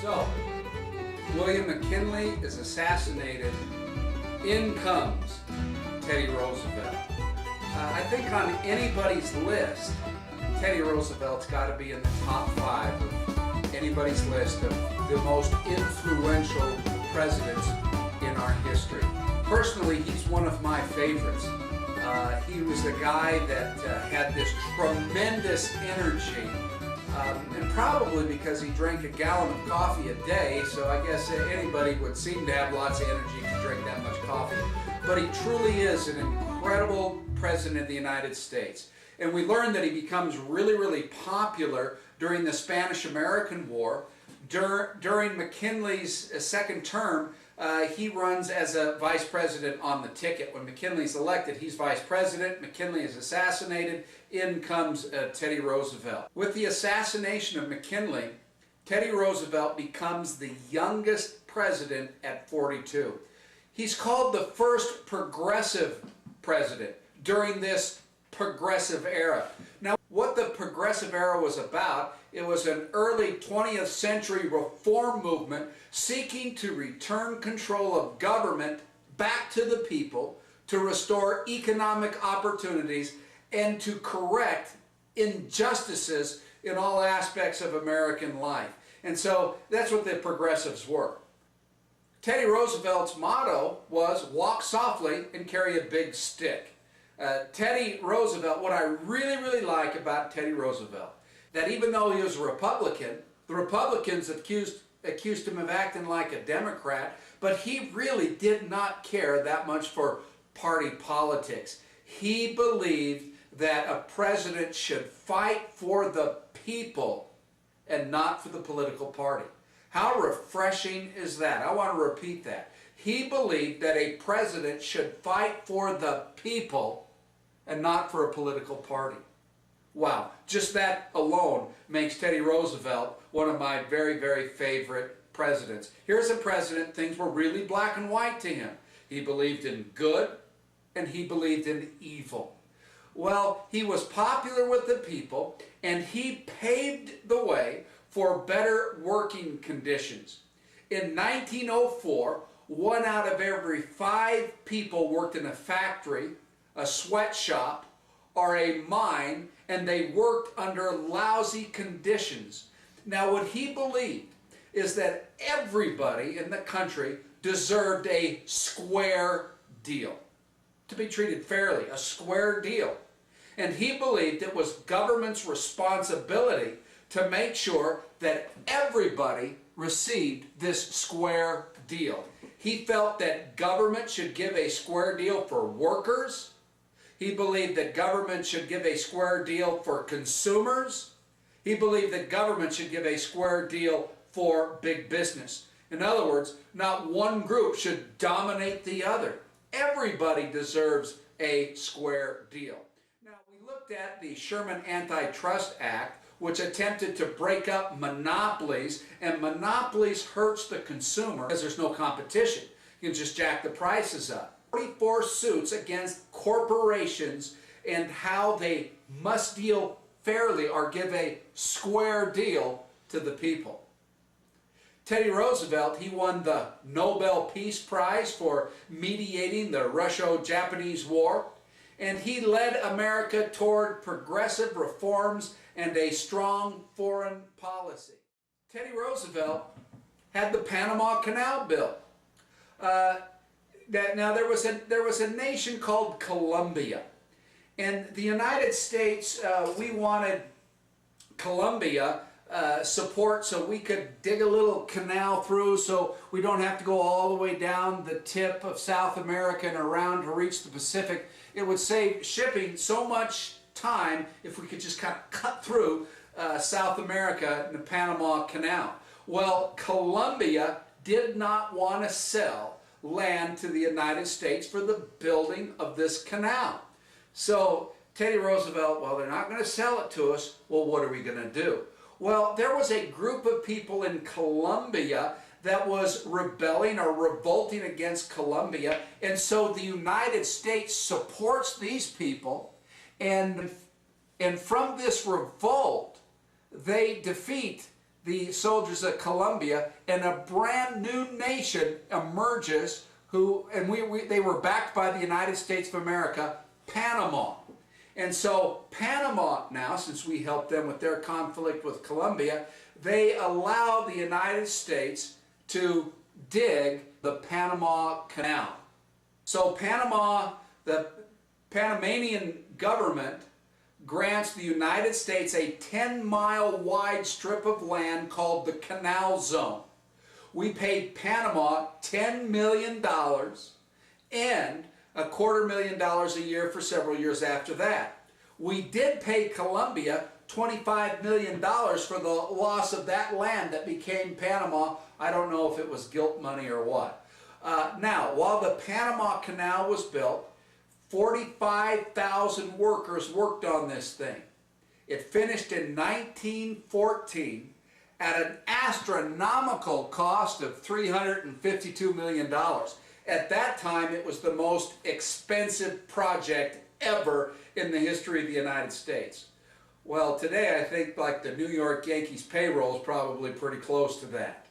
So, William McKinley is assassinated. In comes Teddy Roosevelt. I think on anybody's list, Teddy Roosevelt's got to be in the top 5 of anybody's list of the most influential presidents in our history. Personally, he's one of my favorites. He was a guy that had this tremendous energy, and probably because he drank a gallon of coffee a day, so I guess anybody would seem to have lots of energy to drink that much coffee. But he truly is an incredible president of the United States. And we learn that he becomes really, really popular during the Spanish-American War. During McKinley's second term, he runs as a vice president on the ticket. When McKinley's elected, he's vice president. McKinley is assassinated. In comes Teddy Roosevelt. With the assassination of McKinley, Teddy Roosevelt becomes the youngest president at 42. He's called the first progressive president during this progressive era. Now, what the progressive era was about, it was an early 20th century reform movement seeking to return control of government back to the people, to restore economic opportunities, and to correct injustices in all aspects of American life. And so that's what the progressives were. Teddy Roosevelt's motto was, walk softly and carry a big stick. Teddy Roosevelt, what I really, really like about Teddy Roosevelt, that even though he was a Republican, the Republicans accused him of acting like a Democrat, but he really did not care that much for party politics. He believed that a president should fight for the people and not for the political party. How refreshing is that? I want to repeat that. He believed that a president should fight for the people and not for a political party. Wow, just that alone makes Teddy Roosevelt one of my very, very favorite presidents. Here's a president, things were really black and white to him. He believed in good and he believed in evil. Well, he was popular with the people and he paved the way for better working conditions. In 1904, 1 out of every 5 people worked in a factory, a sweatshop, or a mine, and they worked under lousy conditions. Now, what he believed is that everybody in the country deserved a square deal, to be treated fairly, a square deal. And he believed it was government's responsibility to make sure that everybody received this square deal. He felt that government should give a square deal for workers. He believed that government should give a square deal for consumers. He believed that government should give a square deal for big business. In other words, not one group should dominate the other. Everybody deserves a square deal. Now, we looked at the Sherman Antitrust Act, which attempted to break up monopolies, and monopolies hurts the consumer because there's no competition. You can just jack the prices up. 44 suits against corporations and how they must deal fairly or give a square deal to the people. Teddy Roosevelt, he won the Nobel Peace Prize for mediating the Russo-Japanese War, and he led America toward progressive reforms and a strong foreign policy. Teddy Roosevelt had the Panama Canal built. Now there was a nation called Colombia, and the United States, we wanted Colombia support so we could dig a little canal through so we don't have to go all the way down the tip of South America and around to reach the Pacific. It would save shipping so much time if we could just kind of cut through South America in the Panama Canal. Well, Colombia did not want to sell land to the United States for the building of this canal. So Teddy Roosevelt, well, they're not going to sell it to us. Well, what are we going to do? Well, there was a group of people in Colombia that was rebelling or revolting against Colombia, and so the United States supports these people, and from this revolt, they defeat the soldiers of Colombia, and a brand new nation emerges they were backed by the United States of America, Panama. And so Panama now, since we helped them with their conflict with Colombia, they allow the United States to dig the Panama Canal. So Panama, the Panamanian government grants the United States a 10-mile wide strip of land called the Canal Zone. We paid Panama $10 million and $250,000 a year for several years after that. We did pay Colombia $25 million for the loss of that land that became Panama. I don't know if it was guilt money or what. Now, while the Panama Canal was built, 45,000 workers worked on this thing. It finished in 1914 at an astronomical cost of $352 million. At that time, it was the most expensive project ever in the history of the United States. Well, today I think like the New York Yankees payroll is probably pretty close to that.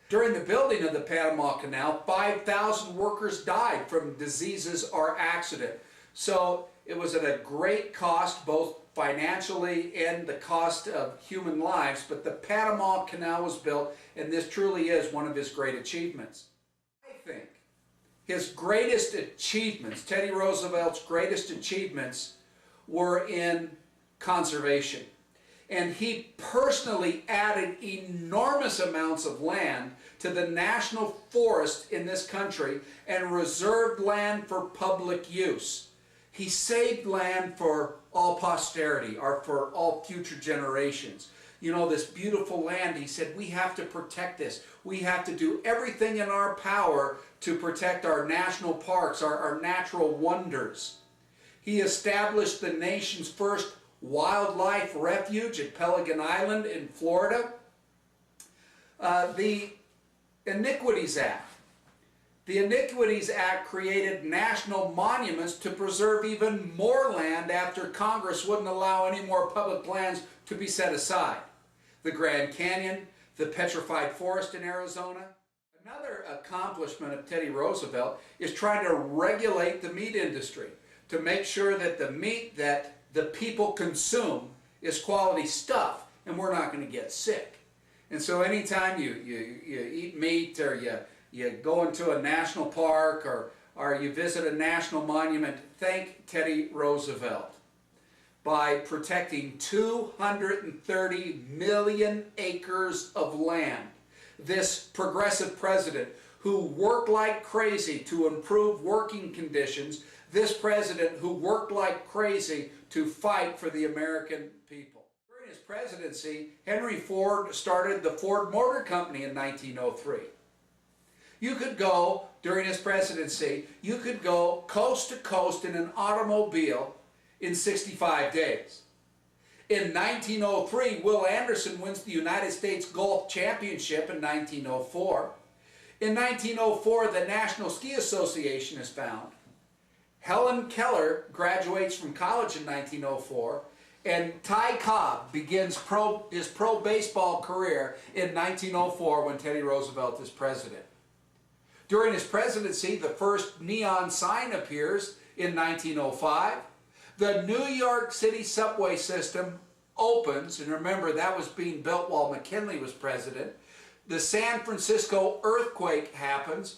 During the building of the Panama Canal, 5,000 workers died from diseases or accident. So it was at a great cost, both financially and the cost of human lives, but the Panama Canal was built, and this truly is one of his great achievements. I think his greatest achievements, Teddy Roosevelt's greatest achievements, were in conservation. And he personally added enormous amounts of land to the national forest in this country and reserved land for public use. He saved land for all posterity, or for all future generations. You know, this beautiful land, he said, we have to protect this. We have to do everything in our power to protect our national parks, our natural wonders. He established the nation's first wildlife refuge at Pelican Island in Florida. The Iniquities Act. The Iniquities Act created national monuments to preserve even more land after Congress wouldn't allow any more public lands to be set aside. The Grand Canyon, the Petrified Forest in Arizona. Another accomplishment of Teddy Roosevelt is trying to regulate the meat industry to make sure that the meat that the people consume is quality stuff and we're not going to get sick. And so anytime you eat meat, or you go into a national park, or you visit a national monument, thank Teddy Roosevelt by protecting 230 million acres of land. This progressive president who worked like crazy to improve working conditions, this president who worked like crazy to fight for the American people. During his presidency, Henry Ford started the Ford Motor Company in 1903. You could go, during his presidency, you could go coast to coast in an automobile in 65 days. In 1903, Will Anderson wins the United States Golf Championship in 1904. In 1904, the National Ski Association is found. Helen Keller graduates from college in 1904, and Ty Cobb begins his pro baseball career in 1904 when Teddy Roosevelt is president. During his presidency, the first neon sign appears in 1905. The New York City subway system opens, and remember that was being built while McKinley was president. The San Francisco earthquake happens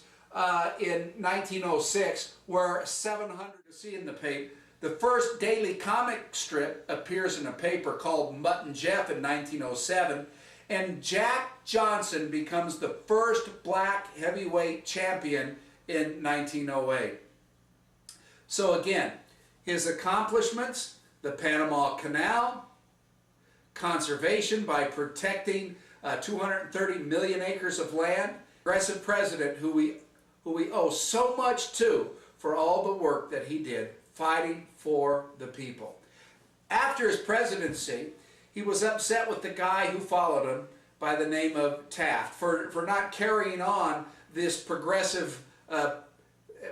in 1906, where 700, see in the paper, the first daily comic strip appears in a paper called Mutt and Jeff in 1907, and Jack Johnson becomes the first black heavyweight champion in 1908. So again, his accomplishments: the Panama Canal, conservation by protecting 230 million acres of land, progressive president who we owe so much to for all the work that he did fighting for the people. After his presidency, he was upset with the guy who followed him by the name of Taft for not carrying on this progressive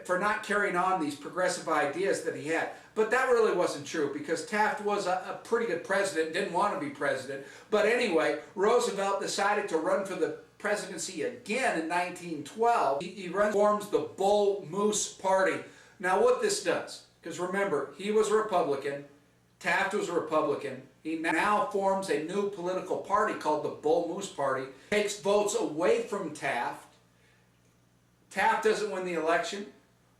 for not carrying on these progressive ideas that he had. But that really wasn't true, because Taft was a pretty good president, didn't want to be president. But anyway, Roosevelt decided to run for the presidency again in 1912. He forms the Bull Moose Party. Now what this does, because remember, he was a Republican, Taft was a Republican. He now forms a new political party called the Bull Moose Party, takes votes away from Taft. Taft doesn't win the election,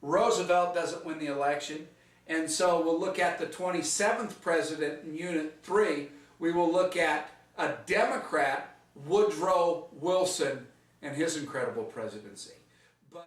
Roosevelt doesn't win the election, and so we'll look at the 27th president in Unit 3. We will look at a Democrat, Woodrow Wilson, and his incredible presidency.